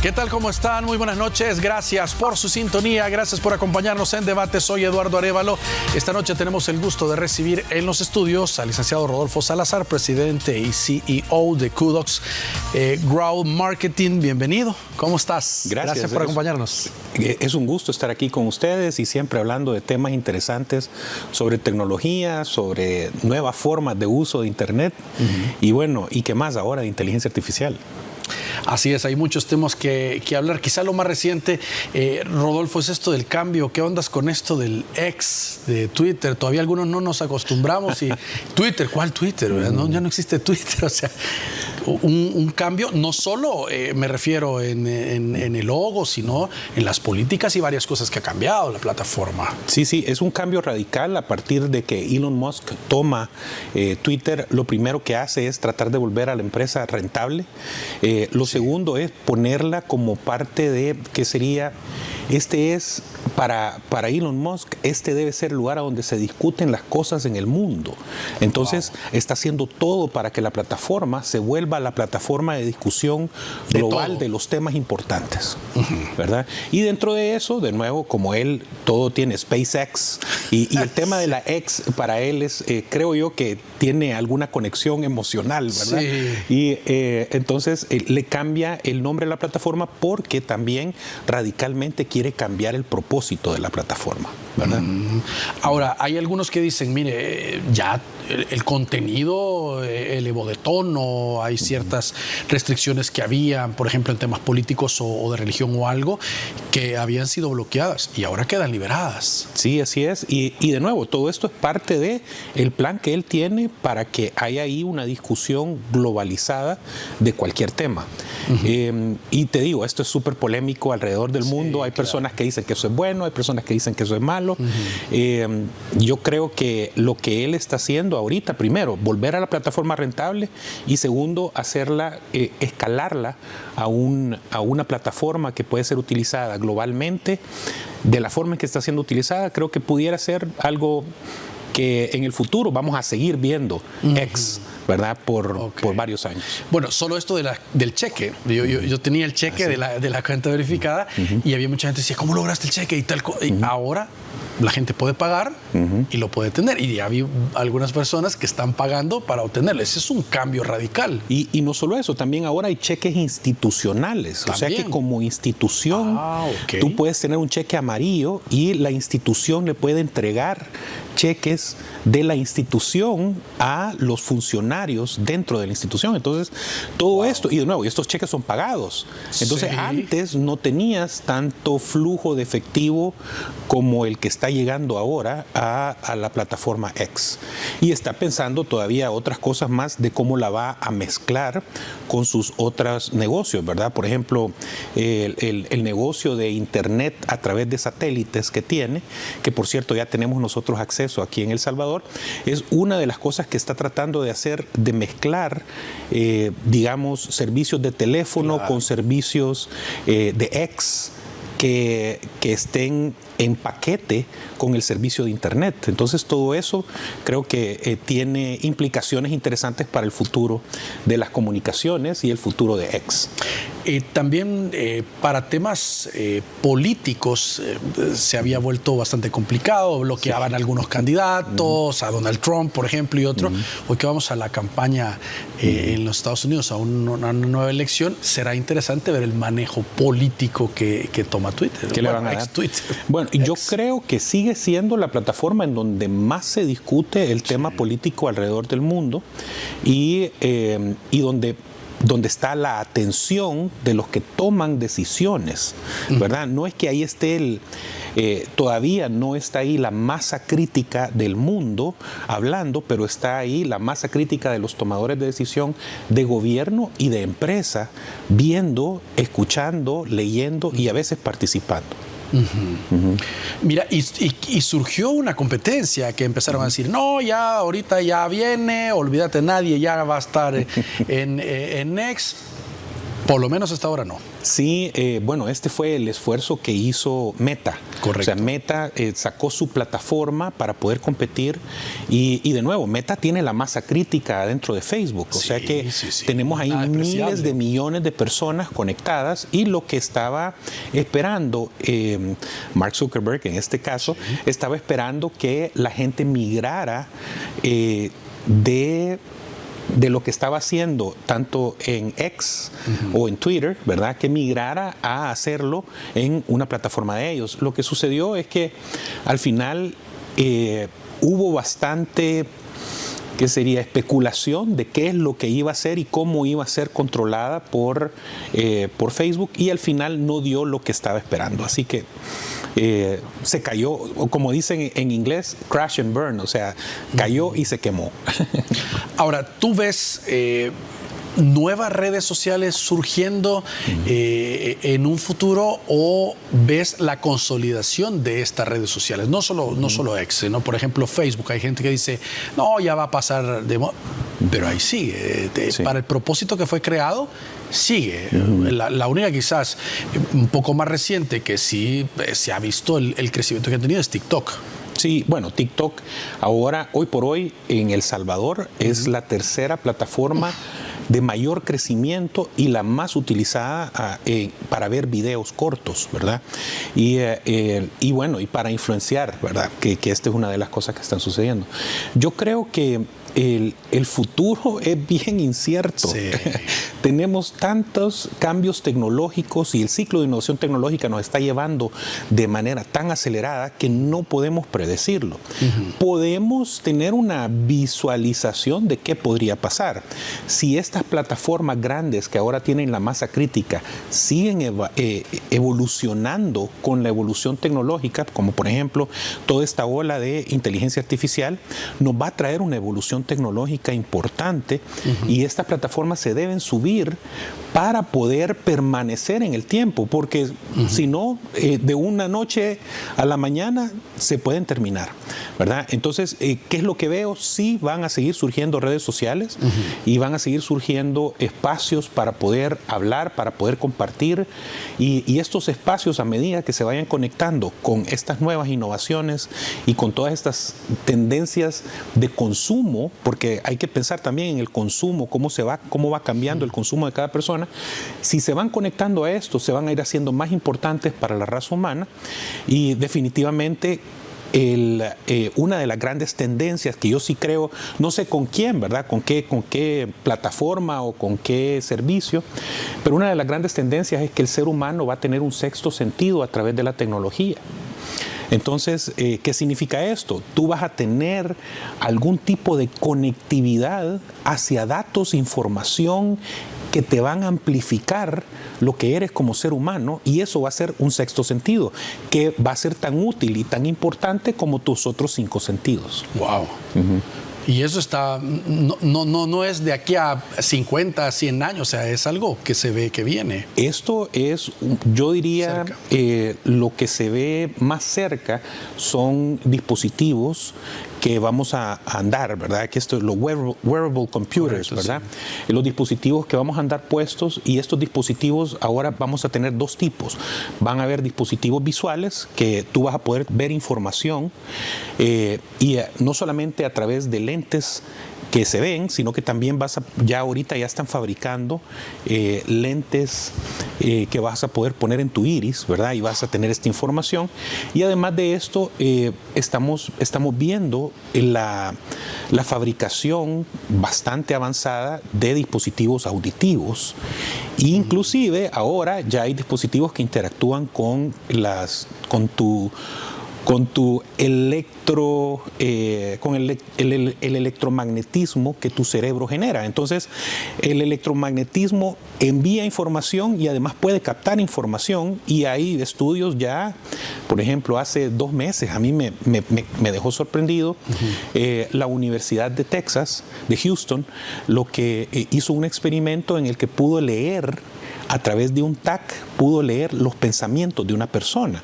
¿Qué tal? ¿Cómo están? Muy buenas noches. Gracias por su sintonía. Gracias por acompañarnos en Debate. Soy Eduardo Arévalo. Esta noche tenemos el gusto de recibir en los estudios al licenciado Rodolfo Salazar, presidente y CEO de Kudox Grow Marketing. Bienvenido. ¿Cómo estás? Gracias por acompañarnos. Es un gusto estar aquí con ustedes y siempre hablando de temas interesantes sobre tecnología, sobre nuevas formas de uso de Internet y bueno, y qué más ahora de inteligencia artificial. Así es, hay muchos temas que hablar. Quizá lo más reciente, Rodolfo, es esto del cambio. ¿Qué ondas con esto del X de Twitter? Todavía algunos no nos acostumbramos. Y Twitter, ¿cuál Twitter? No, ya no existe Twitter. O sea, un cambio, no solo me refiero en el logo, sino en las políticas y varias cosas que ha cambiado la plataforma. Sí, es un cambio radical a partir de que Elon Musk toma Twitter. Lo primero que hace es tratar de volver a la empresa rentable. Lo segundo es ponerla como parte de, que sería, para Elon Musk, debe ser el lugar a donde se discuten las cosas en el mundo. Entonces, está haciendo todo para que la plataforma se vuelva la plataforma de discusión global de los temas importantes, ¿verdad? Y dentro de eso, de nuevo, como él todo tiene SpaceX, y el tema de la X para él es, creo yo, que tiene alguna conexión emocional, ¿verdad? Sí. Y entonces le cambia el nombre a la plataforma porque también radicalmente quiere cambiar el propósito de la plataforma, ¿verdad? Ahora, hay algunos que dicen, mire, ya el contenido elevó de tono, hay ciertas restricciones que habían, por ejemplo, en temas políticos o de religión o algo, que habían sido bloqueadas y ahora quedan liberadas. Sí, así es. Y de nuevo, todo esto es parte de el plan que él tiene para que haya ahí una discusión globalizada de cualquier tema. Y te digo, esto es súper polémico alrededor del mundo. Hay personas que dicen que eso es bueno, hay personas que dicen que eso es malo. Yo creo que lo que él está haciendo ahorita, primero, volver a la plataforma rentable y segundo, hacerla, escalarla a una plataforma que puede ser utilizada globalmente de la forma en que está siendo utilizada. Creo que pudiera ser algo que en el futuro vamos a seguir viendo X, ¿verdad? Por varios años. Bueno, solo esto del cheque. Yo tenía el cheque de la cuenta verificada y había mucha gente que decía, ¿cómo lograste el cheque? Y tal. Y ahora la gente puede pagar y lo puede tener. Y había algunas personas que están pagando para obtenerlo. Ese es un cambio radical. Y no solo eso, también ahora hay cheques institucionales. ¿También? O sea que como institución tú puedes tener un cheque amarillo y la institución le puede entregar cheques de la institución a los funcionarios dentro de la institución. Entonces, todo esto, y de nuevo, estos cheques son pagados. Entonces, antes no tenías tanto flujo de efectivo como el que está llegando ahora a la plataforma X. Y está pensando todavía otras cosas más de cómo la va a mezclar con sus otros negocios, ¿verdad? Por ejemplo, el negocio de Internet a través de satélites que tiene, que por cierto ya tenemos nosotros acceso aquí en El Salvador, es una de las cosas que está tratando de hacer, de mezclar, digamos, servicios de teléfono con servicios de X que estén en paquete con el servicio de Internet. Entonces todo eso creo que tiene implicaciones interesantes para el futuro de las comunicaciones y el futuro de X. También para temas políticos se había vuelto bastante complicado, bloqueaban algunos candidatos, a Donald Trump, por ejemplo, y otro. Hoy que vamos a la campaña en los Estados Unidos, a una nueva elección, será interesante ver el manejo político que toma Twitter. ¿Qué le van a dar? Twitter. Bueno, yo creo que sigue siendo la plataforma en donde más se discute el tema político alrededor del mundo y donde está la atención de los que toman decisiones, ¿verdad? No es que ahí esté todavía no está ahí la masa crítica del mundo hablando, pero está ahí la masa crítica de los tomadores de decisión de gobierno y de empresa, viendo, escuchando, leyendo y a veces participando. Mira, y surgió una competencia que empezaron a decir, no, ya ahorita ya viene, olvídate, nadie ya va a estar en X. Por lo menos hasta ahora no. Sí, bueno, este fue el esfuerzo que hizo Meta. Correcto. O sea, Meta sacó su plataforma para poder competir y de nuevo, Meta tiene la masa crítica dentro de Facebook. O sea que tenemos ahí miles de millones de personas conectadas y lo que estaba esperando Mark Zuckerberg, en este caso, estaba esperando que la gente migrara de lo que estaba haciendo tanto en X o en Twitter, ¿verdad? Que migrara a hacerlo en una plataforma de ellos. Lo que sucedió es que al final hubo bastante, ¿qué sería?, especulación de qué es lo que iba a ser y cómo iba a ser controlada por Facebook, y al final no dio lo que estaba esperando. Así que se cayó, o como dicen en inglés, crash and burn, o sea, cayó y se quemó. Ahora, tú ves nuevas redes sociales surgiendo en un futuro, o ves la consolidación de estas redes sociales, no solo X, ¿no? Por ejemplo, Facebook, hay gente que dice, no, ya va a pasar de moda, pero ahí sigue, para el propósito que fue creado, sigue. La única quizás un poco más reciente que sí se ha visto el crecimiento que ha tenido es TikTok. Sí, bueno, TikTok ahora, hoy por hoy, en El Salvador, es la tercera plataforma de mayor crecimiento y la más utilizada para ver videos cortos, ¿verdad? Y bueno, y para influenciar, ¿verdad? Que esta es una de las cosas que están sucediendo. Yo creo que el futuro es bien incierto. Sí. Tenemos tantos cambios tecnológicos y el ciclo de innovación tecnológica nos está llevando de manera tan acelerada que no podemos predecirlo. Podemos tener una visualización de qué podría pasar. Si estas plataformas grandes que ahora tienen la masa crítica siguen evolucionando con la evolución tecnológica, como por ejemplo toda esta ola de inteligencia artificial, nos va a traer una evolución tecnológica importante, y estas plataformas se deben subir para poder permanecer en el tiempo, porque si no, de una noche a la mañana se pueden terminar, ¿verdad? Entonces, ¿qué es lo que veo? Sí, van a seguir surgiendo redes sociales y van a seguir surgiendo espacios para poder hablar, para poder compartir, y estos espacios, a medida que se vayan conectando con estas nuevas innovaciones y con todas estas tendencias de consumo, porque hay que pensar también en el consumo, cómo va cambiando el consumo de cada persona. Si se van conectando a esto, se van a ir haciendo más importantes para la raza humana, y definitivamente una de las grandes tendencias que yo sí creo, no sé con quién, ¿verdad? Con qué plataforma o con qué servicio, pero una de las grandes tendencias es que el ser humano va a tener un sexto sentido a través de la tecnología. Entonces, ¿qué significa esto? Tú vas a tener algún tipo de conectividad hacia datos, información que te van a amplificar lo que eres como ser humano, y eso va a ser un sexto sentido que va a ser tan útil y tan importante como tus otros 5 sentidos. Wow. Y eso está, no es de aquí a 50, 100 años, o sea, es algo que se ve que viene. Esto es, yo diría, lo que se ve más cerca son dispositivos que vamos a andar, ¿verdad? Que esto es los wearable computers, ¿verdad? Sí. Los dispositivos que vamos a andar puestos, y estos dispositivos ahora vamos a tener 2 tipos. Van a haber dispositivos visuales que tú vas a poder ver información, y no solamente a través de lentes que se ven, sino que también ya ahorita ya están fabricando lentes que vas a poder poner en tu iris, ¿verdad? Y vas a tener esta información. Y además de esto, estamos viendo la fabricación bastante avanzada de dispositivos auditivos. Inclusive ahora ya hay dispositivos que interactúan con el electromagnetismo que tu cerebro genera. Entonces, el electromagnetismo envía información y además puede captar información, y hay estudios ya, por ejemplo, hace 2 meses, a mí me dejó sorprendido, la Universidad de Texas, de Houston, lo que hizo un experimento en el que pudo leer, a través de un TAC, pudo leer los pensamientos de una persona.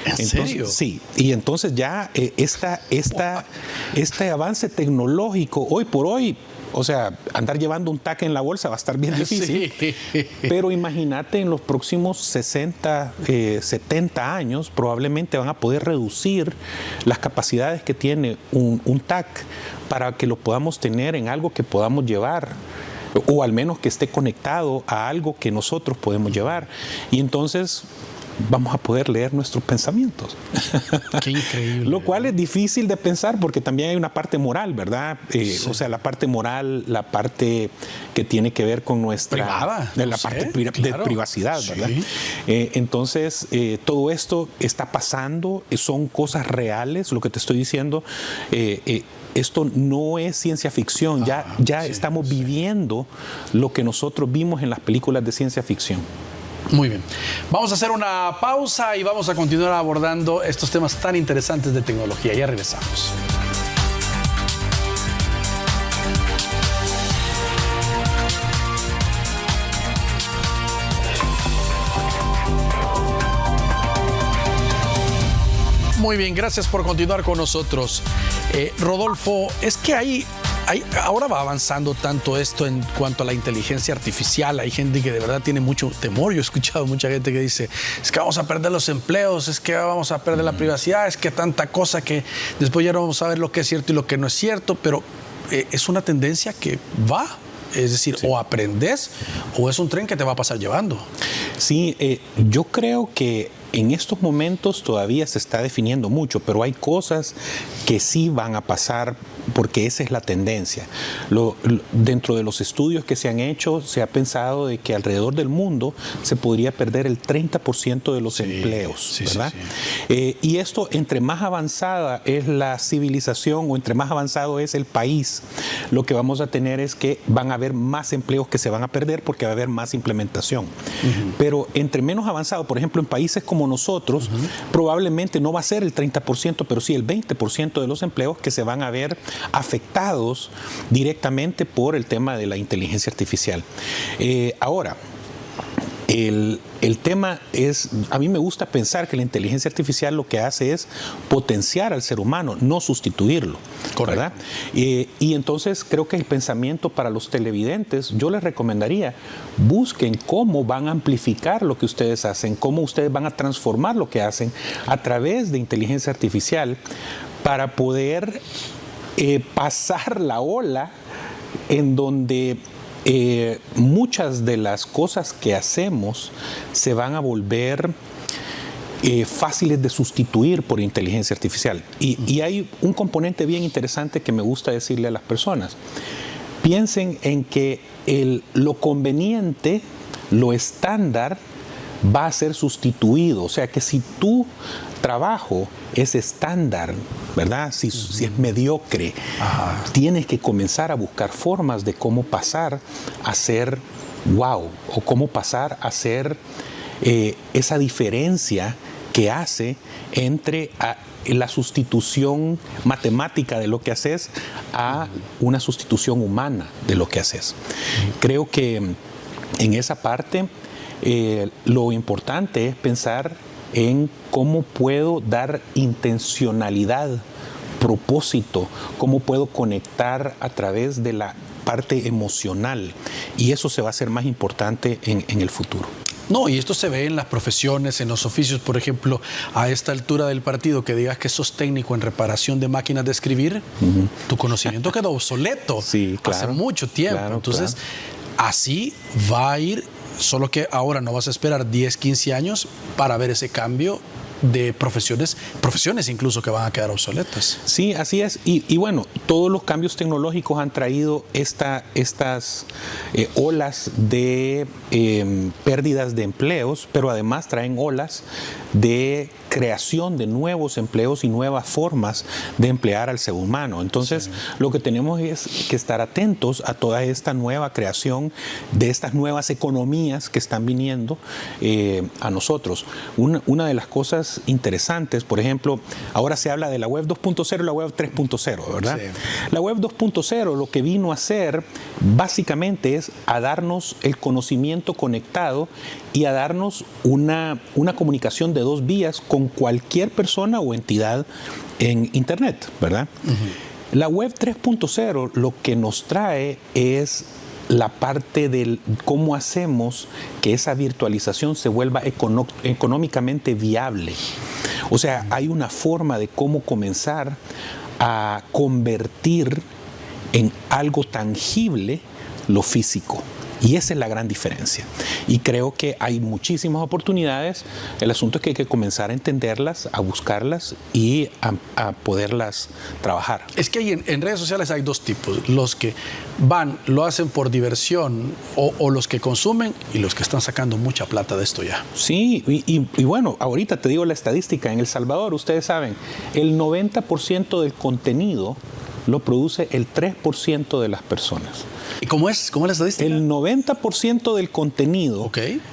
¿En serio? Sí, y entonces ya este avance tecnológico, hoy por hoy, O sea, andar llevando un TAC en la bolsa va a estar bien difícil. Sí. Pero imagínate, en los próximos 60, 70 años, probablemente van a poder reducir las capacidades que tiene un TAC para que lo podamos tener en algo que podamos llevar, o al menos que esté conectado a algo que nosotros podemos llevar. Y entonces vamos a poder leer nuestros pensamientos. Qué increíble. Lo cual es difícil de pensar porque también hay una parte moral, ¿verdad? Sí. O sea, la parte moral, la parte que tiene que ver con nuestra... Privada. La parte de privacidad, ¿verdad? Sí. Entonces, todo esto está pasando, son cosas reales, lo que te estoy diciendo. Esto no es ciencia ficción, ya estamos viviendo lo que nosotros vimos en las películas de ciencia ficción. Muy bien. Vamos a hacer una pausa y vamos a continuar abordando estos temas tan interesantes de tecnología. Ya regresamos. Muy bien, gracias por continuar con nosotros. Rodolfo, es que ahora va avanzando tanto esto en cuanto a la inteligencia artificial. Hay gente que de verdad tiene mucho temor. Yo he escuchado mucha gente que dice, es que vamos a perder los empleos, es que vamos a perder la privacidad, es que tanta cosa que después ya no vamos a ver lo que es cierto y lo que no es cierto, pero es una tendencia que va. Es decir, sí. O aprendes o es un tren que te va a pasar llevando. Sí, yo creo que en estos momentos todavía se está definiendo mucho, pero hay cosas que sí van a pasar porque esa es la tendencia. Dentro de los estudios que se han hecho, se ha pensado de que alrededor del mundo se podría perder el 30% de los empleos, ¿verdad? Sí. Y esto, entre más avanzada es la civilización o entre más avanzado es el país, lo que vamos a tener es que van a haber más empleos que se van a perder porque va a haber más implementación. Pero entre menos avanzado, por ejemplo, en países como nosotros, probablemente no va a ser el 30%, pero sí el 20% de los empleos que se van a ver afectados directamente por el tema de la inteligencia artificial. Ahora, el tema es, a mí me gusta pensar que la inteligencia artificial lo que hace es potenciar al ser humano, no sustituirlo. Correcto. ¿Verdad? Y entonces creo que el pensamiento para los televidentes, yo les recomendaría, busquen cómo van a amplificar lo que ustedes hacen, cómo ustedes van a transformar lo que hacen a través de inteligencia artificial para poder pasar la ola en donde muchas de las cosas que hacemos se van a volver fáciles de sustituir por inteligencia artificial. Y hay un componente bien interesante que me gusta decirle a las personas. Piensen en que lo conveniente, lo estándar, va a ser sustituido. O sea que si tu trabajo es estándar, ¿verdad? Si es mediocre, tienes que comenzar a buscar formas de cómo pasar a ser wow, o cómo pasar a ser esa diferencia que hace entre la sustitución matemática de lo que haces a una sustitución humana de lo que haces. Creo que en esa parte lo importante es pensar en cómo puedo dar intencionalidad, propósito, cómo puedo conectar a través de la parte emocional, y eso se va a hacer más importante en el futuro. No, y esto se ve en las profesiones, en los oficios. Por ejemplo, a esta altura del partido, que digas que sos técnico en reparación de máquinas de escribir, tu conocimiento quedó obsoleto hace mucho tiempo. Claro, entonces, así va a ir, solo que ahora no vas a esperar 10, 15 años para ver ese cambio de profesiones incluso que van a quedar obsoletas. Sí, así es. Y bueno, todos los cambios tecnológicos han traído estas olas de pérdidas de empleos, pero además traen olas de creación de nuevos empleos y nuevas formas de emplear al ser humano. Entonces, lo que tenemos es que estar atentos a toda esta nueva creación de estas nuevas economías que están viniendo a nosotros. Una de las cosas interesantes, por ejemplo, ahora se habla de la web 2.0 y la web 3.0, ¿verdad? Sí. La web 2.0 lo que vino a hacer básicamente es a darnos el conocimiento conectado y a darnos una comunicación de 2 vías con cualquier persona o entidad en Internet, ¿verdad? La web 3.0 lo que nos trae es la parte de cómo hacemos que esa virtualización se vuelva económicamente viable. O sea, hay una forma de cómo comenzar a convertir en algo tangible lo físico. Y esa es la gran diferencia. Y creo que hay muchísimas oportunidades. El asunto es que hay que comenzar a entenderlas, a buscarlas y a poderlas trabajar. Es que en redes sociales hay dos tipos. Los que lo hacen por diversión o los que consumen y los que están sacando mucha plata de esto ya. Sí, y bueno, ahorita te digo la estadística. En El Salvador, ustedes saben, el 90% del contenido lo produce el 3% de las personas. ¿Y cómo es la estadística? El 90% del contenido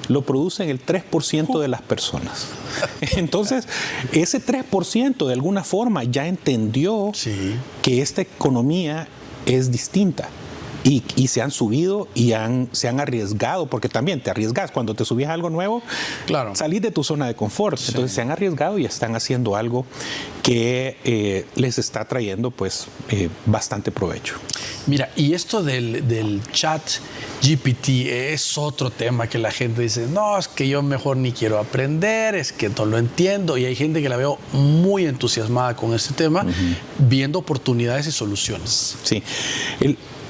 lo producen el 3% de las personas. Entonces, ese 3% de alguna forma ya entendió que esta economía es distinta. Y se han subido y se han arriesgado, porque también te arriesgas cuando te subís a algo nuevo, salís de tu zona de confort. Entonces se han arriesgado y están haciendo algo que les está trayendo pues bastante provecho. Mira, y esto del chat GPT es otro tema que la gente dice, no, es que yo mejor ni quiero aprender, es que no lo entiendo. Y hay gente que la veo muy entusiasmada con este tema, viendo oportunidades y soluciones. Sí.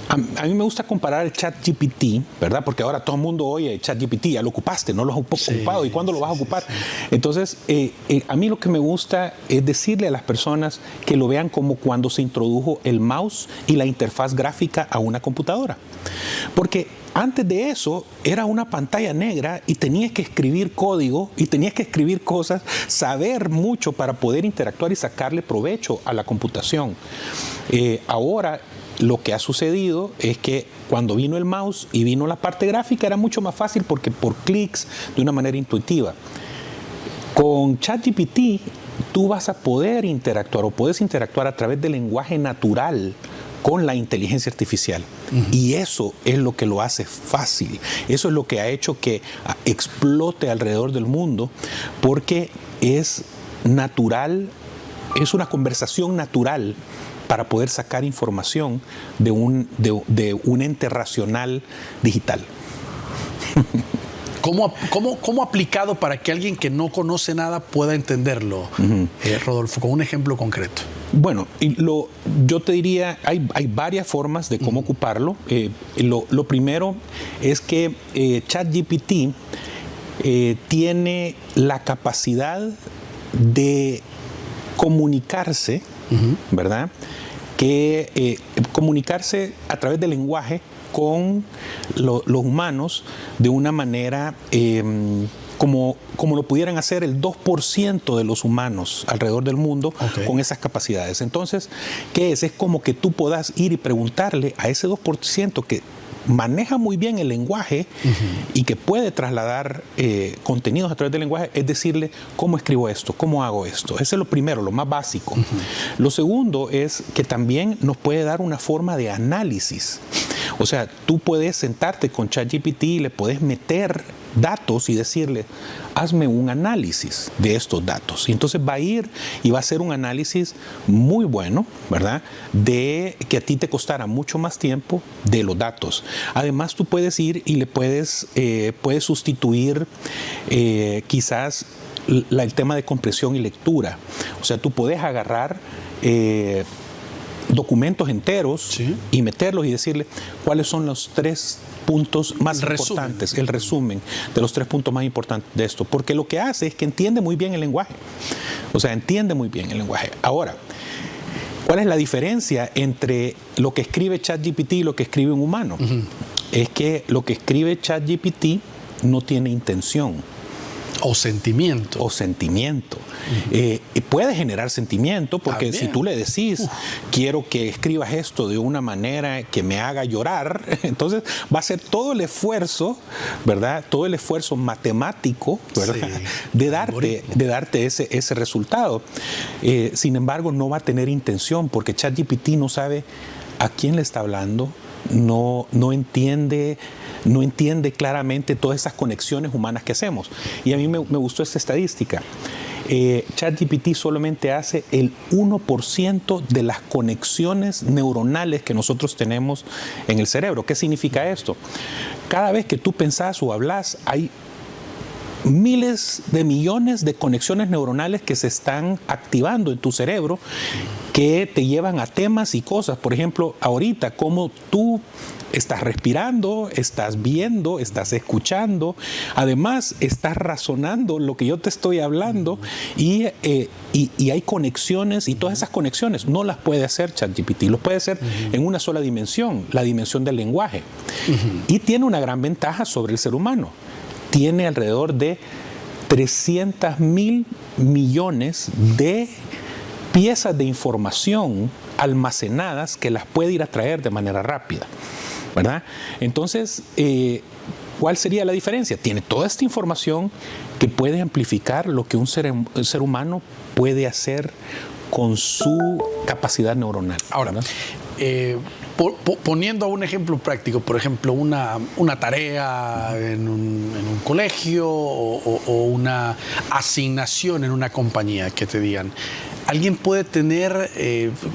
A mí me gusta comparar el ChatGPT, ¿verdad? Porque ahora todo el mundo oye ChatGPT, ya lo ocupaste, no lo has ocupado, ¿y cuándo lo vas a ocupar? Entonces, a mí lo que me gusta es decirle a las personas que lo vean como cuando se introdujo el mouse y la interfaz gráfica a una computadora. Porque antes de eso era una pantalla negra y tenías que escribir código y tenías que escribir cosas, saber mucho para poder interactuar y sacarle provecho a la computación. Ahora lo que ha sucedido es que cuando vino el mouse y vino la parte gráfica era mucho más fácil porque por clics, de una manera intuitiva. Con ChatGPT tú vas a poder interactuar o puedes interactuar a través del lenguaje natural con la inteligencia artificial. Y eso es lo que lo hace fácil. Eso es lo que ha hecho que explote alrededor del mundo, porque es natural, es una conversación natural para poder sacar información de un ente racional digital. ¿Cómo aplicado para que alguien que no conoce nada pueda entenderlo, Rodolfo, con un ejemplo concreto? Bueno, yo te diría, hay varias formas de cómo ocuparlo. Lo primero es que ChatGPT tiene la capacidad de comunicarse, ¿verdad? Comunicarse a través del lenguaje con los humanos de una manera como lo pudieran hacer el 2% de los humanos alrededor del mundo con esas capacidades. Entonces, ¿qué es? Es como que tú puedas ir y preguntarle a ese 2% que maneja muy bien el lenguaje y que puede trasladar contenidos a través del lenguaje, es decirle cómo escribo esto, cómo hago esto. Ese es lo primero, lo más básico. Lo segundo es que también nos puede dar una forma de análisis. O sea, tú puedes sentarte con ChatGPT y le puedes meter datos y decirle, hazme un análisis de estos datos. Y entonces va a ir y va a hacer un análisis muy bueno, ¿verdad? De que a ti te costará mucho más tiempo de los datos. Además, tú puedes ir y le puedes sustituir quizás el tema de compresión y lectura. O sea, tú puedes agarrar documentos enteros y meterlos y decirle cuáles son los 3 puntos más importantes, el resumen de los 3 puntos más importantes de esto, porque lo que hace es que entiende muy bien el lenguaje, o sea, entiende muy bien el lenguaje. Ahora, ¿cuál es la diferencia entre lo que escribe ChatGPT y lo que escribe un humano? Es que lo que escribe ChatGPT no tiene intención. O sentimiento. Puede generar sentimiento porque si tú le decís, quiero que escribas esto de una manera que me haga llorar, entonces va a ser todo el esfuerzo, ¿verdad? Todo el esfuerzo matemático, ¿verdad? De darte ese resultado. Sin embargo, no va a tener intención porque ChatGPT no sabe a quién le está hablando, no entiende claramente todas esas conexiones humanas que hacemos. Y a mí me gustó esta estadística. ChatGPT solamente hace el 1% de las conexiones neuronales que nosotros tenemos en el cerebro. ¿Qué significa esto? Cada vez que tú pensás o hablas, hay miles de millones de conexiones neuronales que se están activando en tu cerebro que te llevan a temas y cosas. Por ejemplo, ahorita, cómo tú estás respirando, estás viendo, estás escuchando, además estás razonando lo que yo te estoy hablando y hay conexiones, y todas esas conexiones no las puede hacer ChatGPT, lo puede hacer en una sola dimensión, la dimensión del lenguaje. Y tiene una gran ventaja sobre el ser humano. Tiene alrededor de 300.000 millones de piezas de información almacenadas que las puede ir a traer de manera rápida, ¿verdad? Entonces, ¿cuál sería la diferencia? Tiene toda esta información que puede amplificar lo que un ser humano puede hacer con su capacidad neuronal. Ahora, poniendo un ejemplo práctico, por ejemplo, una tarea en un colegio o una asignación en una compañía que te digan, alguien puede tener,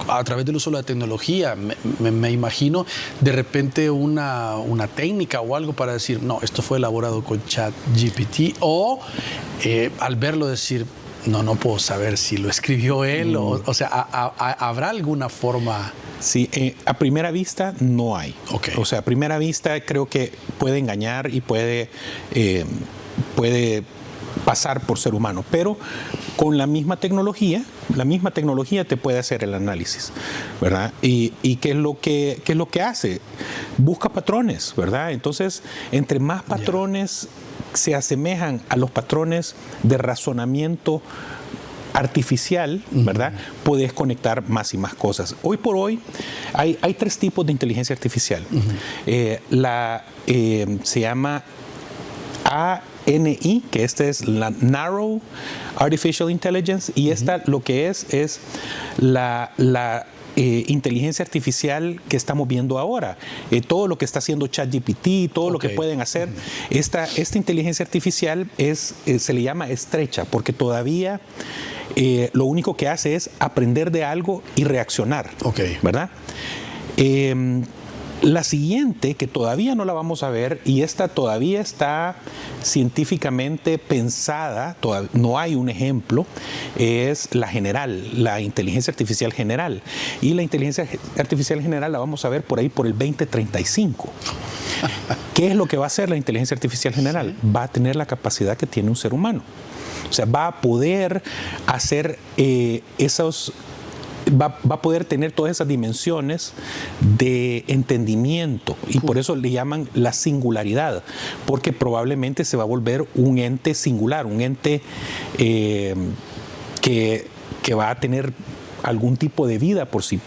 a través del uso de la tecnología, me imagino, de repente una técnica o algo para decir, no, esto fue elaborado con ChatGPT, o al verlo decir, no puedo saber si lo escribió él, o sea, ¿habrá alguna forma? Sí, a primera vista no hay. Okay. O sea, a primera vista creo que puede engañar y puede pasar por ser humano, pero con la misma tecnología te puede hacer el análisis, ¿verdad? Y ¿qué es lo que hace? Busca patrones, ¿verdad? Entonces, entre más patrones se asemejan a los patrones de razonamiento artificial, ¿verdad? Puedes conectar más y más cosas. Hoy por hoy hay 3 tipos de inteligencia artificial. Se llama ANI, que esta es la Narrow Artificial Intelligence, y esta lo que es la inteligencia artificial que estamos viendo ahora. Todo lo que está haciendo ChatGPT, todo lo que pueden hacer. Esta inteligencia artificial se le llama estrecha, porque todavía lo único que hace es aprender de algo y reaccionar, ¿verdad? La siguiente, que todavía no la vamos a ver, y esta todavía está científicamente pensada, no hay un ejemplo, es la general, la inteligencia artificial general. Y la inteligencia artificial general la vamos a ver por ahí por el 2035. ¿Qué es lo que va a hacer la inteligencia artificial general? Va a tener la capacidad que tiene un ser humano. O sea, va a poder hacer va a poder tener todas esas dimensiones de entendimiento, y por eso le llaman la singularidad, porque probablemente se va a volver un ente singular, un ente que va a tener algún tipo de vida por sí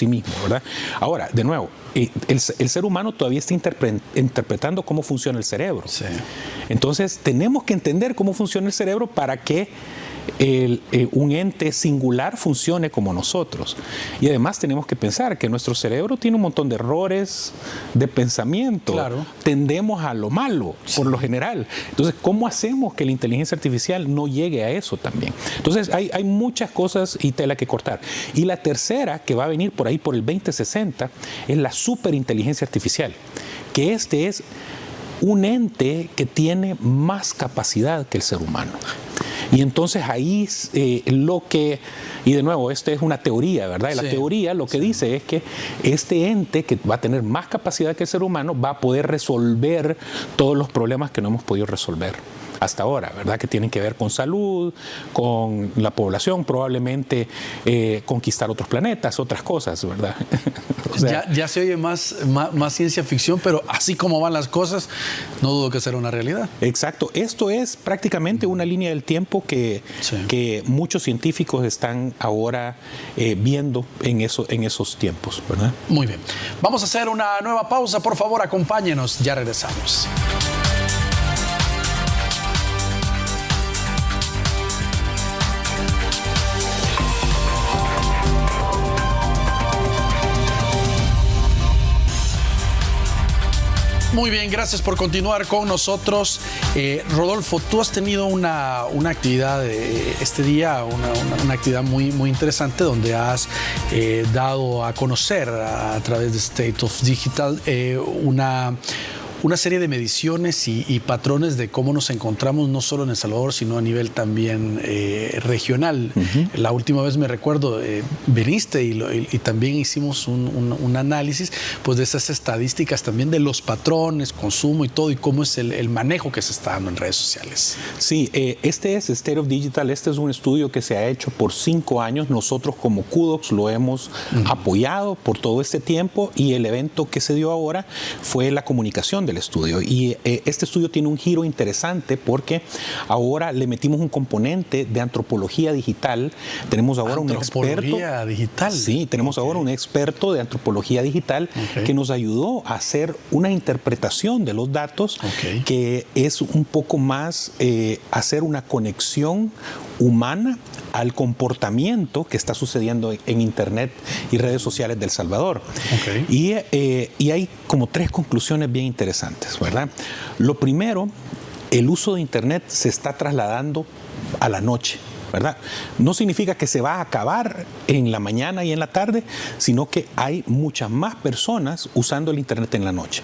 mismo, ¿verdad? Ahora, de nuevo, el ser humano todavía está interpretando cómo funciona el cerebro. Sí. Entonces, tenemos que entender cómo funciona el cerebro para que un ente singular funcione como nosotros. Y además tenemos que pensar que nuestro cerebro tiene un montón de errores de pensamiento. Claro. Tendemos a lo malo, por lo general. Entonces, ¿cómo hacemos que la inteligencia artificial no llegue a eso también? Entonces, hay muchas cosas y tela que cortar. Y la tercera, que va a venir por ahí por el 2060, es la superinteligencia artificial, que es un ente que tiene más capacidad que el ser humano. Y entonces ahí y de nuevo, esta es una teoría, ¿verdad? Y la teoría lo que dice es que este ente que va a tener más capacidad que el ser humano va a poder resolver todos los problemas que no hemos podido resolver hasta ahora, ¿verdad? Que tienen que ver con salud, con la población, probablemente conquistar otros planetas, otras cosas, ¿verdad? O sea, ya se oye más ciencia ficción, pero así como van las cosas, no dudo que será una realidad. Exacto. Esto es prácticamente una línea del tiempo que muchos científicos están ahora viendo en esos tiempos, ¿verdad? Muy bien. Vamos a hacer una nueva pausa. Por favor, acompáñenos. Ya regresamos. Muy bien, gracias por continuar con nosotros. Rodolfo, tú has tenido una actividad este día, una actividad muy, muy interesante donde has dado a conocer a través de State of Digital una serie de mediciones y patrones de cómo nos encontramos no solo en El Salvador, sino a nivel también regional. La última vez me recuerdo, viniste y también hicimos un análisis pues, de esas estadísticas también de los patrones, consumo y todo, y cómo es el manejo que se está dando en redes sociales. Sí, este es State of Digital, este es un estudio que se ha hecho por 5 años. Nosotros como Kudox lo hemos apoyado por todo este tiempo, y el evento que se dio ahora fue la comunicación del estudio. Y este estudio tiene un giro interesante porque ahora le metimos un componente de antropología digital. Tenemos ahora un experto. ¿Antropología digital? Sí, tenemos ahora un experto de antropología digital que nos ayudó a hacer una interpretación de los datos que es un poco más hacer una conexión humana al comportamiento que está sucediendo en Internet y redes sociales de El Salvador. Y hay como 3 conclusiones bien interesantes, ¿verdad? Lo primero, el uso de Internet se está trasladando a la noche, ¿verdad? No significa que se va a acabar en la mañana y en la tarde, sino que hay muchas más personas usando el Internet en la noche.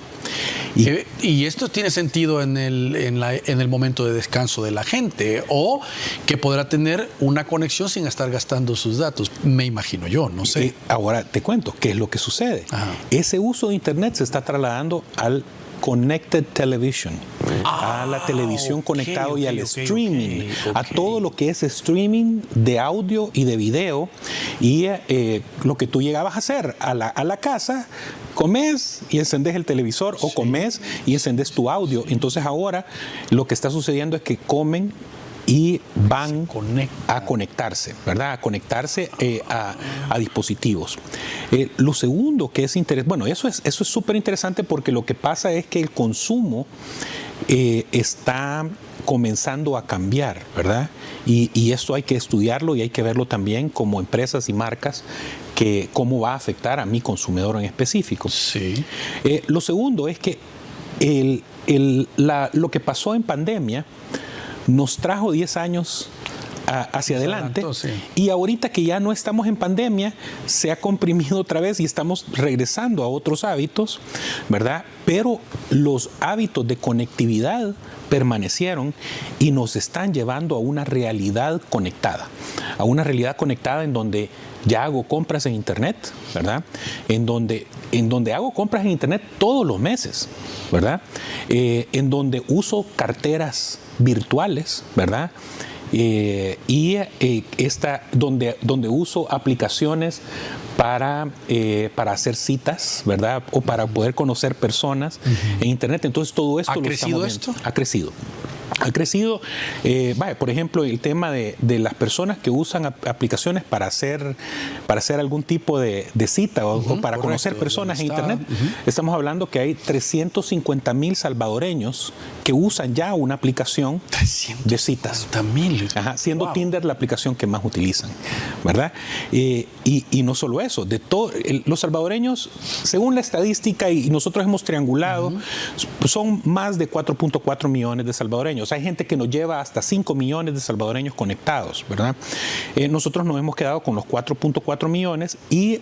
Y esto tiene sentido en el momento de descanso de la gente, o que podrá tener una conexión sin estar gastando sus datos, me imagino yo, no sé. Ahora te cuento qué es lo que sucede. Ese uso de Internet se está trasladando al Connected Television, a la televisión conectada y al streaming, a todo lo que es streaming de audio y de video. Y lo que tú llegabas a hacer a la casa, comes y encendes el televisor, o comes y encendes tu audio. Entonces ahora lo que está sucediendo es que comen y van a conectarse, ¿verdad? A conectarse a dispositivos. Lo segundo que es interesante, bueno, eso es súper interesante, porque lo que pasa es que el consumo está comenzando a cambiar, ¿verdad? Y esto hay que estudiarlo y hay que verlo también como empresas y marcas, que cómo va a afectar a mi consumidor en específico. Sí. Lo segundo es que lo que pasó en pandemia nos trajo 10 años hacia adelante, y ahorita que ya no estamos en pandemia, se ha comprimido otra vez y estamos regresando a otros hábitos, ¿verdad? Pero los hábitos de conectividad permanecieron y nos están llevando a una realidad conectada, en donde ya hago compras en Internet, ¿verdad? En donde hago compras en Internet todos los meses, ¿verdad? En donde uso carteras virtuales, ¿verdad? Donde uso aplicaciones para hacer citas, ¿verdad? O para poder conocer personas en Internet. Entonces todo esto ¿Ha crecido esto? Ha crecido. Ha crecido, por ejemplo, el tema de las personas que usan aplicaciones para hacer algún tipo de cita o para conocer personas en Internet. Estamos hablando que hay 350,000 salvadoreños que usan ya una aplicación de citas. 350,000. Siendo Tinder la aplicación que más utilizan, ¿verdad? Y no solo eso, los salvadoreños, según la estadística, y nosotros hemos triangulado, son más de 4.4 millones de salvadoreños. Hay gente que nos lleva hasta 5 millones de salvadoreños conectados, ¿verdad? Nosotros nos hemos quedado con los 4.4 millones, y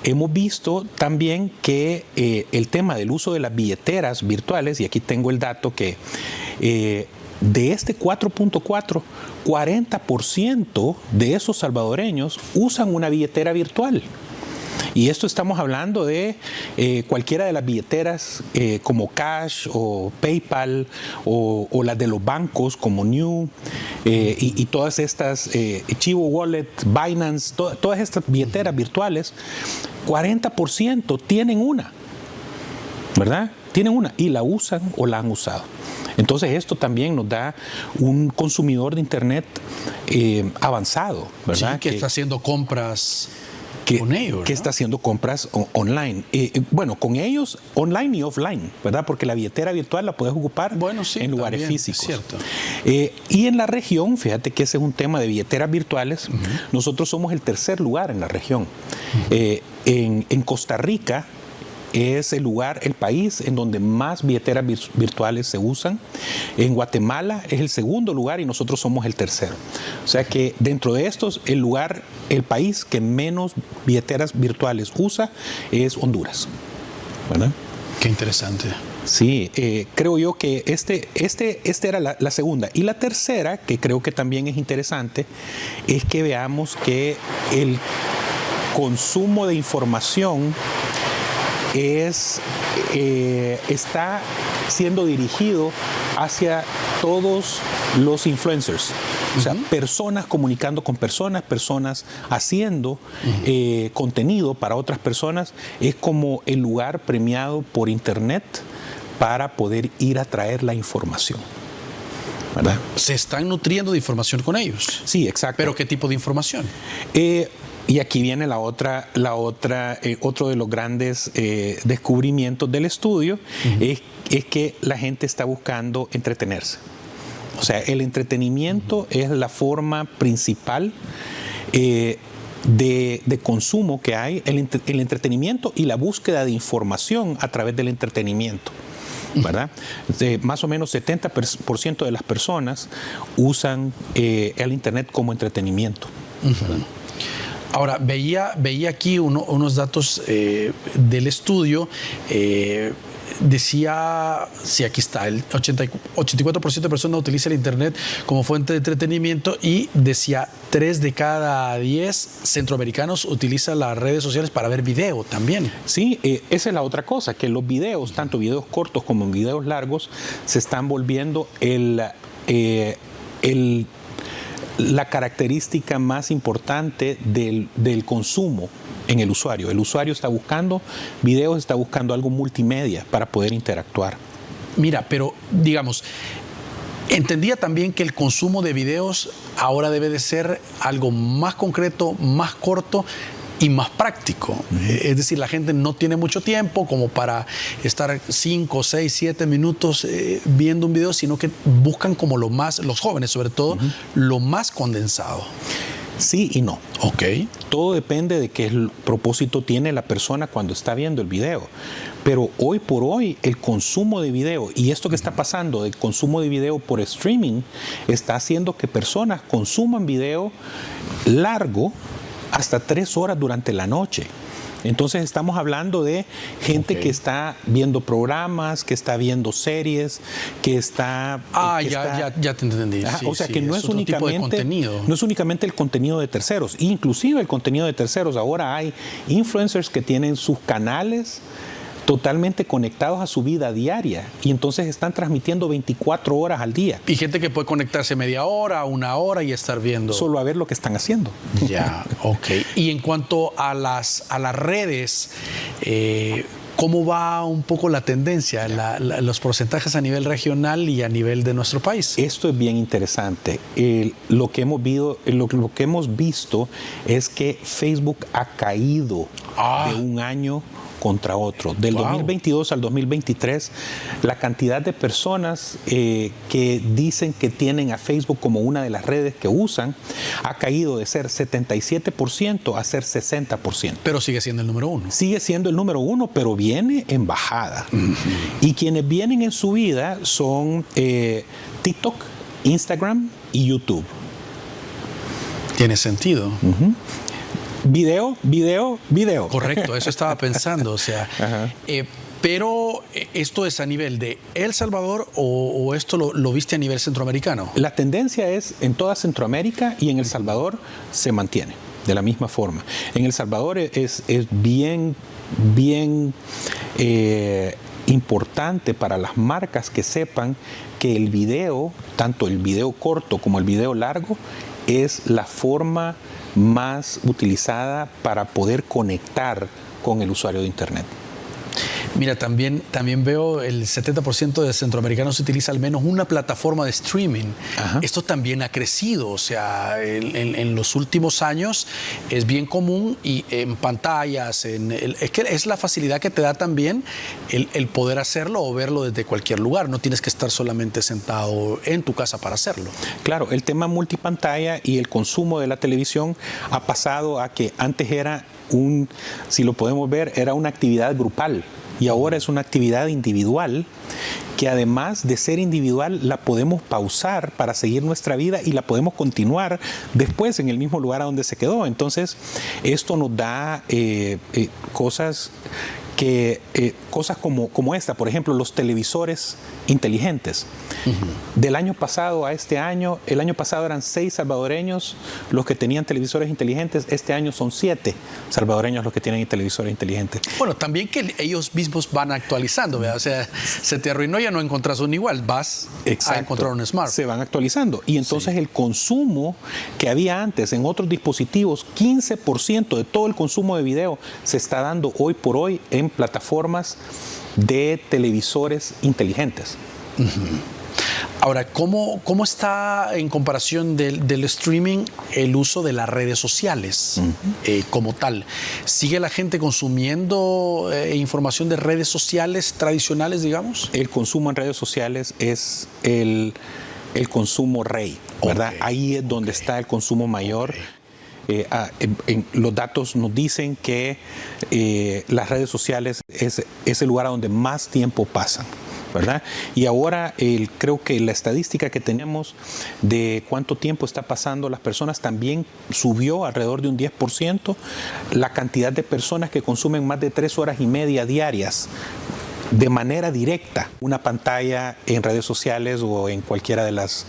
hemos visto también que el tema del uso de las billeteras virtuales, y aquí tengo el dato que de este 4.4, 40% de esos salvadoreños usan una billetera virtual. Y esto estamos hablando de cualquiera de las billeteras como Cash o PayPal o las de los bancos como New y todas estas, Chivo Wallet, Binance, todas estas billeteras virtuales, 40% tienen una, ¿verdad? Tienen una y la usan o la han usado. Entonces esto también nos da un consumidor de Internet avanzado, ¿verdad? Sí, que está haciendo compras con ellos, ¿no? Que está haciendo compras online. Con ellos online y offline, ¿verdad? Porque la billetera virtual la puedes ocupar en lugares físicos. Es cierto. Y en la región, fíjate que ese es un tema de billeteras virtuales, nosotros somos el tercer lugar en la región. En Costa Rica, es el país en donde más billeteras virtuales se usan. En Guatemala es el segundo lugar y nosotros somos el tercero. O sea que dentro de estos, el país que menos billeteras virtuales usa es Honduras. ¿Verdad? Qué interesante. Sí, creo yo que esta era la segunda. Y la tercera, que creo que también es interesante, es que veamos que el consumo de información está siendo dirigido hacia todos los influencers. O sea, personas comunicando con personas haciendo contenido para otras personas. Es como el lugar premiado por Internet para poder ir a traer la información, ¿verdad? Se están nutriendo de información con ellos. Sí, exacto. ¿Pero qué tipo de información? Y aquí viene otro de los grandes descubrimientos del estudio, es que la gente está buscando entretenerse. O sea, el entretenimiento es la forma principal de consumo que hay, el entretenimiento y la búsqueda de información a través del entretenimiento, ¿verdad? Más o menos 70% de las personas usan el Internet como entretenimiento. Ahora, veía aquí unos datos del estudio. Decía, sí, aquí está, el 84% de personas utiliza el Internet como fuente de entretenimiento y decía 3 de cada 10 centroamericanos utilizan las redes sociales para ver video también. Sí, esa es la otra cosa, que los videos, tanto videos cortos como videos largos, se están volviendo la característica más importante del consumo en el usuario. El usuario está buscando videos, está buscando algo multimedia para poder interactuar. Mira, pero digamos, entendía también que el consumo de videos ahora debe de ser algo más concreto, más corto y más práctico. Es decir, la gente no tiene mucho tiempo como para estar 5, 6, 7 minutos viendo un video, sino que buscan como los jóvenes sobre todo, lo más condensado. Sí y no. Ok. Todo depende de qué propósito tiene la persona cuando está viendo el video. Pero hoy por hoy el consumo de video y esto que está pasando del consumo de video por streaming está haciendo que personas consuman video largo hasta 3 horas durante la noche. Entonces estamos hablando de gente que está viendo programas, que está viendo series, que está... Ya te entendí. Sí, o sea sí, que no es únicamente el contenido de terceros. Inclusive el contenido de terceros. Ahora hay influencers que tienen sus canales totalmente conectados a su vida diaria y entonces están transmitiendo 24 horas al día. Y gente que puede conectarse media hora, 1 hora y estar viendo. Solo a ver lo que están haciendo. Ya, ok. Y en cuanto a las redes, ¿cómo va un poco la tendencia, los porcentajes a nivel regional y a nivel de nuestro país? Esto es bien interesante. Lo que hemos visto es que Facebook ha caído de un año contra otro. Del 2022 al 2023, la cantidad de personas que dicen que tienen a Facebook como una de las redes que usan ha caído de ser 77% a ser 60%. Pero sigue siendo el número 1. Sigue siendo el número 1, pero viene en bajada. Y quienes vienen en su vida son TikTok, Instagram y YouTube. Tiene sentido. Video. Correcto, eso estaba pensando. O sea, pero ¿esto es a nivel de El Salvador o esto lo viste a nivel centroamericano? La tendencia es en toda Centroamérica y en El Salvador se mantiene de la misma forma. En El Salvador es bien importante para las marcas que sepan que el video, tanto el video corto como el video largo, es la forma más utilizada para poder conectar con el usuario de Internet. Mira, también veo el 70% de centroamericanos utiliza al menos una plataforma de streaming. Ajá. Esto también ha crecido, o sea, en los últimos años es bien común y en pantallas, es que es la facilidad que te da también el poder hacerlo o verlo desde cualquier lugar. No tienes que estar solamente sentado en tu casa para hacerlo. Claro, el tema multipantalla y el consumo de la televisión ha pasado a que antes era si lo podemos ver, era una actividad grupal. Y ahora es una actividad individual que además de ser individual la podemos pausar para seguir nuestra vida y la podemos continuar después en el mismo lugar a donde se quedó. Entonces, esto nos da cosas como esta, por ejemplo, los televisores inteligentes. Del año pasado a este año, el año pasado eran 6 salvadoreños los que tenían televisores inteligentes, este año son 7 salvadoreños los que tienen televisores inteligentes. Bueno, también que ellos mismos van actualizando, ¿verdad? O sea, se te arruinó, ya no encontrás uno igual, vas a encontrar un smart. Se van actualizando y entonces el consumo que había antes en otros dispositivos, 15% de todo el consumo de video se está dando hoy por hoy en plataformas de televisores inteligentes. Ahora, ¿cómo está en comparación del streaming el uso de las redes sociales como tal? ¿Sigue la gente consumiendo información de redes sociales tradicionales, digamos? El consumo en redes sociales es el consumo rey, ¿verdad? Okay. Ahí es donde está el consumo mayor. Los datos nos dicen que las redes sociales es el lugar a donde más tiempo pasan, ¿verdad? Y ahora creo que la estadística que tenemos de cuánto tiempo está pasando las personas también subió alrededor de un 10%. La cantidad de personas que consumen más de 3 horas y media diarias de manera directa una pantalla en redes sociales o en cualquiera de las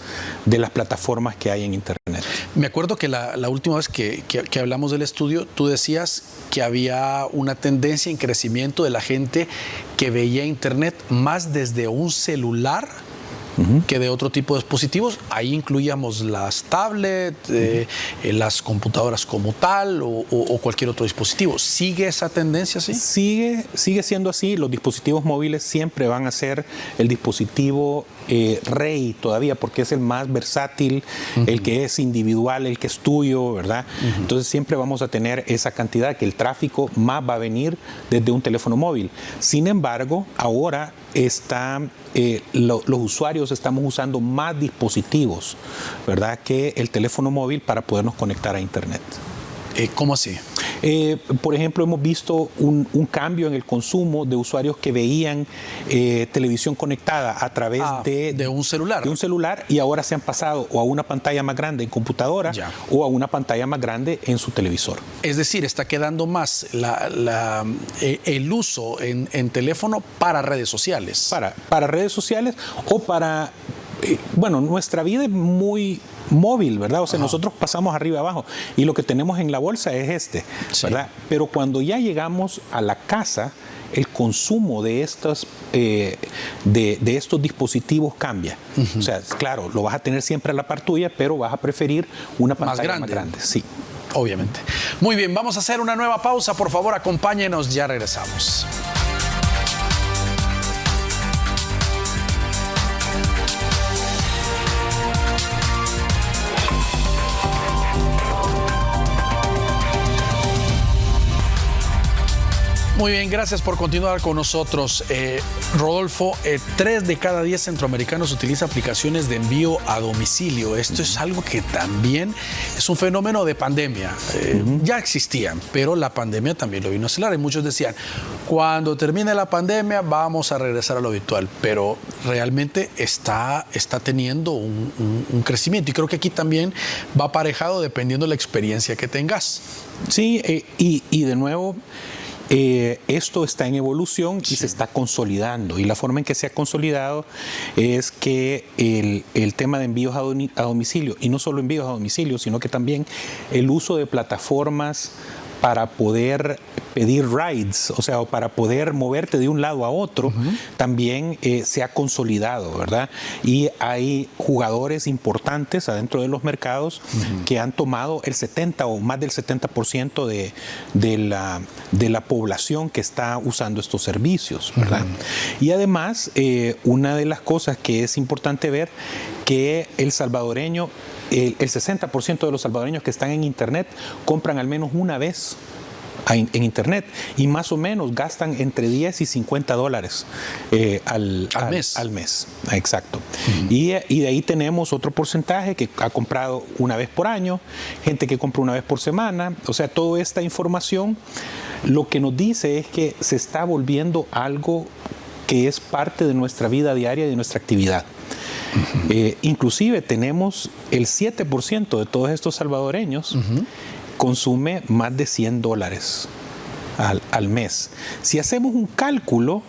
plataformas que hay en Internet. Me acuerdo que la última vez que hablamos del estudio, tú decías que había una tendencia en crecimiento de la gente que veía Internet más desde un celular que de otro tipo de dispositivos. Ahí incluíamos las tablets, las computadoras como tal o cualquier otro dispositivo. ¿Sigue esa tendencia así? Sigue siendo así. Los dispositivos móviles siempre van a ser el dispositivo rey todavía porque es el más versátil, el que es individual, el que es tuyo, ¿verdad? Entonces siempre vamos a tener esa cantidad, que el tráfico más va a venir desde un teléfono móvil. Sin embargo, ahora los usuarios estamos usando más dispositivos, ¿verdad?, que el teléfono móvil para podernos conectar a Internet. ¿Cómo así? Por ejemplo, hemos visto un cambio en el consumo de usuarios que veían televisión conectada a través de un celular. De un celular, y ahora se han pasado o a una pantalla más grande en computadora o a una pantalla más grande en su televisor. Es decir, está quedando más el uso en teléfono para redes sociales. Para redes sociales o para... bueno, nuestra vida es muy móvil, ¿verdad? O sea, nosotros pasamos arriba abajo y lo que tenemos en la bolsa es ¿verdad? Pero cuando ya llegamos a la casa, el consumo de estos dispositivos cambia. O sea, claro, lo vas a tener siempre a la par tuya, pero vas a preferir una pantalla más grande. Sí. Obviamente. Muy bien, vamos a hacer una nueva pausa. Por favor, acompáñenos, ya regresamos. Muy bien, gracias por continuar con nosotros. Rodolfo, 3 de cada 10 centroamericanos utilizan aplicaciones de envío a domicilio. Esto es algo que también es un fenómeno de pandemia. Ya existían, pero la pandemia también lo vino a acelerar. Y muchos decían, cuando termine la pandemia vamos a regresar a lo habitual. Pero realmente está teniendo un crecimiento. Y creo que aquí también va aparejado dependiendo de la experiencia que tengas. Sí, y de nuevo... esto está en evolución y se está consolidando, y la forma en que se ha consolidado es que el tema de envíos a domicilio, y no solo envíos a domicilio, sino que también el uso de plataformas para poder pedir rides, o sea, para poder moverte de un lado a otro, también se ha consolidado, ¿verdad? Y hay jugadores importantes adentro de los mercados que han tomado el 70 o más del 70% de la población que está usando estos servicios, ¿verdad? Y además, una de las cosas que es importante ver, que el salvadoreño, el 60% de los salvadoreños que están en Internet compran al menos una vez en Internet, y más o menos gastan entre 10 y 50 dólares al mes. Exacto. Y de ahí tenemos otro porcentaje que ha comprado una vez por año, gente que compra una vez por semana. O sea, toda esta información lo que nos dice es que se está volviendo algo que es parte de nuestra vida diaria y de nuestra actividad. Inclusive tenemos el 7% de todos estos salvadoreños consume más de 100 dólares al mes. Si hacemos un cálculo,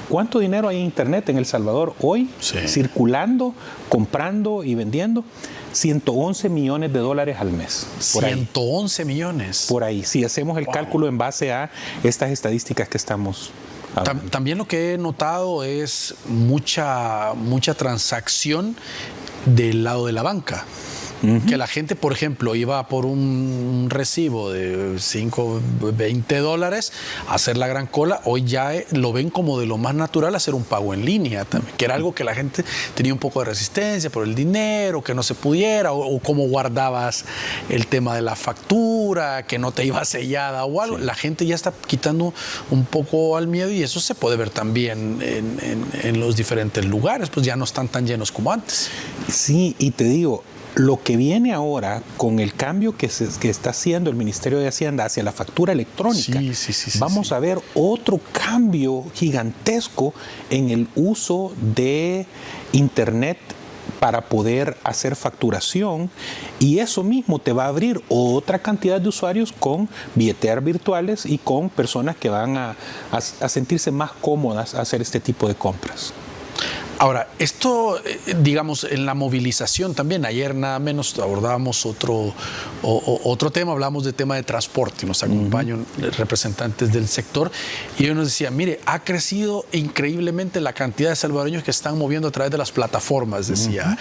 ¿cuánto dinero hay en Internet en El Salvador hoy? Circulando, comprando y vendiendo. 111 millones de dólares al mes. 111 millones. Por ahí, si hacemos el cálculo en base a estas estadísticas que estamos hablando. También lo que he notado es mucha transacción del lado de la banca. Que la gente, por ejemplo, iba por un recibo de 5, 20 dólares a hacer la gran cola. Hoy ya lo ven como de lo más natural hacer un pago en línea también, que era algo que la gente tenía un poco de resistencia por el dinero, que no se pudiera, o cómo guardabas el tema de la factura, que no te iba sellada o algo. La gente ya está quitando un poco al miedo, y eso se puede ver también en los diferentes lugares, pues ya no están tan llenos como antes. Sí, y te digo, lo que viene ahora con el cambio que está haciendo el Ministerio de Hacienda hacia la factura electrónica, vamos a ver otro cambio gigantesco en el uso de Internet para poder hacer facturación, y eso mismo te va a abrir otra cantidad de usuarios con billeteras virtuales y con personas que van a sentirse más cómodas a hacer este tipo de compras. Ahora, esto, digamos, en la movilización también, ayer nada menos abordábamos otro tema, hablamos de tema de transporte, nos acompañan representantes del sector, y ellos nos decían, mire, ha crecido increíblemente la cantidad de salvadoreños que están moviendo a través de las plataformas, decía.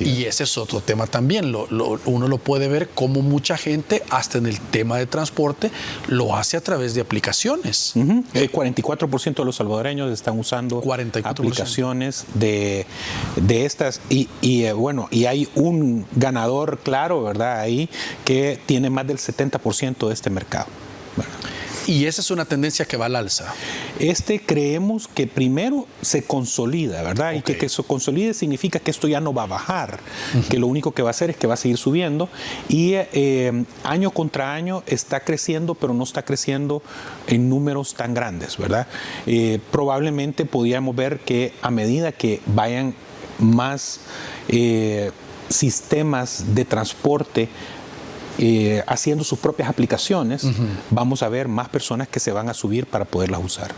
Y ese es otro tema también, uno lo puede ver como mucha gente, hasta en el tema de transporte, lo hace a través de aplicaciones. El 44% de los salvadoreños están usando 44%. Aplicaciones de estas, bueno, y hay un ganador claro, ¿verdad? Ahí que tiene más del 70% de este mercado. Bueno. Y esa es una tendencia que va al alza. Creemos que primero se consolida, ¿verdad? Y que se consolide significa que esto ya no va a bajar, que lo único que va a hacer es que va a seguir subiendo, y año contra año está creciendo, pero no está creciendo en números tan grandes, ¿verdad? Probablemente podríamos ver que a medida que vayan más sistemas de transporte haciendo sus propias aplicaciones, vamos a ver más personas que se van a subir para poderlas usar.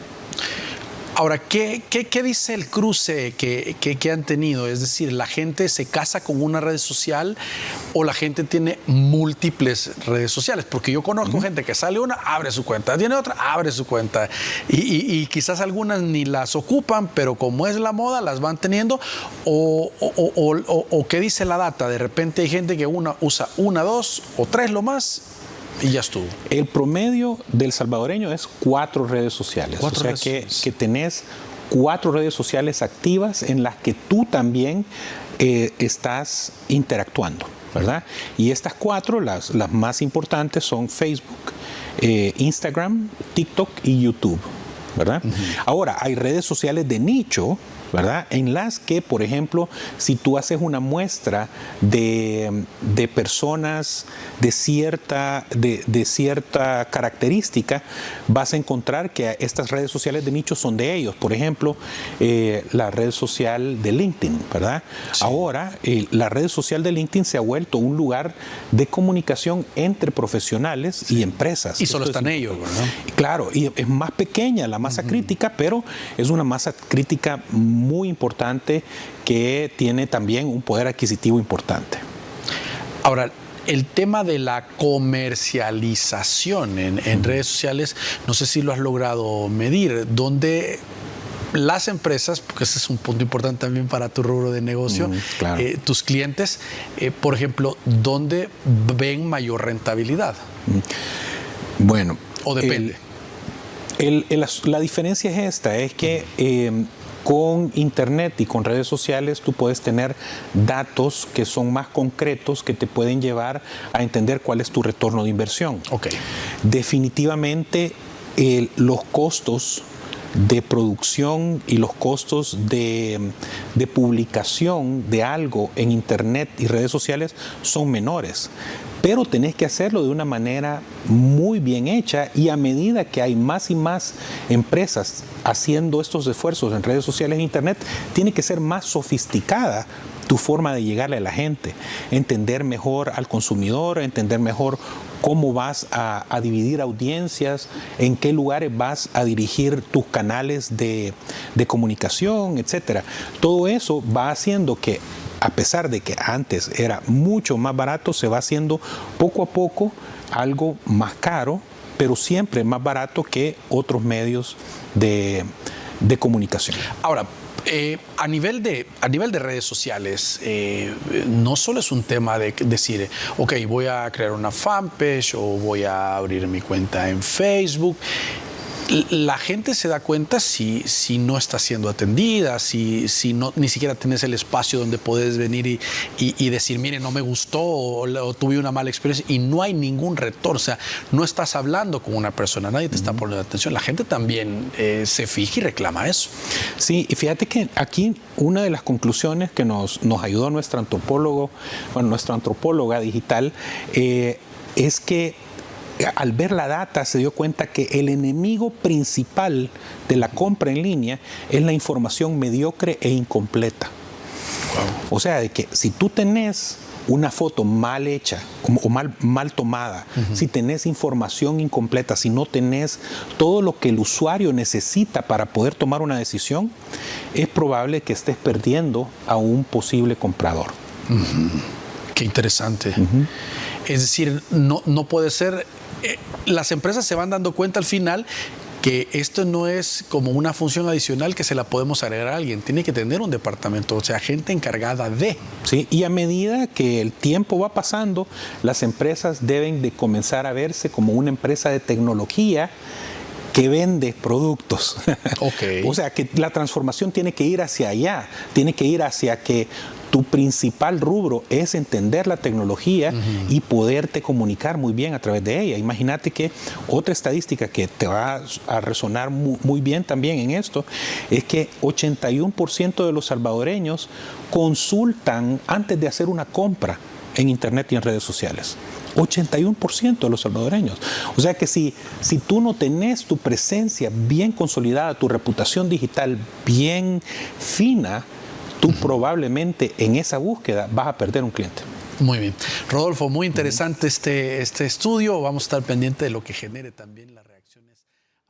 Ahora, ¿qué dice el cruce que han tenido? Es decir, ¿la gente se casa con una red social o la gente tiene múltiples redes sociales? Porque yo conozco gente que sale una, abre su cuenta, tiene otra, abre su cuenta. Y quizás algunas ni las ocupan, pero como es la moda, las van teniendo. ¿O qué dice la data? De repente hay gente que usa una, dos o tres lo más, y ya estuvo. El promedio del salvadoreño es 4 redes sociales. O sea que tenés 4 redes sociales activas en las que tú también estás interactuando, ¿verdad? Y estas 4, las más importantes son Facebook, Instagram, TikTok y YouTube, ¿verdad? Ahora, hay redes sociales de nicho, ¿verdad? En las que, por ejemplo, si tú haces una muestra de personas de cierta característica, vas a encontrar que estas redes sociales de nicho son de ellos. Por ejemplo, la red social de LinkedIn, ¿verdad? Sí. Ahora, la red social de LinkedIn se ha vuelto un lugar de comunicación entre profesionales y empresas. Y solo están ellos, ¿verdad? Claro, y es más pequeña la masa crítica, pero es una masa crítica muy importante que tiene también un poder adquisitivo importante. Ahora, El tema de la comercialización en redes sociales, no sé si lo has logrado medir, donde las empresas, porque ese es un punto importante también para tu rubro de negocio, claro. Tus clientes, por ejemplo, ¿dónde ven mayor rentabilidad? Bueno. ¿O depende? La diferencia es esta, es que con Internet y con redes sociales tú puedes tener datos que son más concretos, que te pueden llevar a entender cuál es tu retorno de inversión. Okay. Definitivamente los costos de producción y los costos de publicación de algo en Internet y redes sociales son menores. Pero tenés que hacerlo de una manera muy bien hecha, y a medida que hay más y más empresas haciendo estos esfuerzos en redes sociales e Internet, tiene que ser más sofisticada tu forma de llegarle a la gente, entender mejor al consumidor, entender mejor cómo vas a dividir audiencias, en qué lugares vas a dirigir tus canales de comunicación, etcétera. Todo eso va haciendo que, a pesar de que antes era mucho más barato, se va haciendo poco a poco algo más caro, pero siempre más barato que otros medios de comunicación. Ahora, a nivel de redes sociales, no solo es un tema de decir, ok, voy a crear una fanpage o voy a abrir mi cuenta en Facebook. La gente se da cuenta si no está siendo atendida, si no, ni siquiera tienes el espacio donde puedes venir y decir, mire, no me gustó o tuve una mala experiencia, y no hay ningún retorno. O sea, no estás hablando con una persona, nadie te está poniendo atención. La gente también se fija y reclama eso. Sí, y fíjate que aquí una de las conclusiones que nos ayudó nuestra antropóloga digital es que al ver la data se dio cuenta que el enemigo principal de la compra en línea es la información mediocre e incompleta. Wow. O sea, de que si tú tenés una foto mal hecha o mal tomada, si tenés información incompleta, si no tenés todo lo que el usuario necesita para poder tomar una decisión, es probable que estés perdiendo a un posible comprador. Qué interesante. Es decir, no puede ser. Las empresas se van dando cuenta al final que esto no es como una función adicional que se la podemos agregar a alguien. Tiene que tener un departamento, o sea, gente encargada de. Sí, y a medida que el tiempo va pasando, las empresas deben de comenzar a verse como una empresa de tecnología que vende productos. Okay. O sea, que la transformación tiene que ir hacia allá, tiene que ir hacia que tu principal rubro es entender la tecnología y poderte comunicar muy bien a través de ella. Imagínate que otra estadística que te va a resonar muy bien también en esto es que 81% de los salvadoreños consultan antes de hacer una compra en Internet y en redes sociales. 81% de los salvadoreños. O sea que si tú no tenés tu presencia bien consolidada, tu reputación digital bien fina, tú probablemente en esa búsqueda vas a perder un cliente. Muy bien. Rodolfo, muy interesante este estudio. Vamos a estar pendientes de lo que genere también la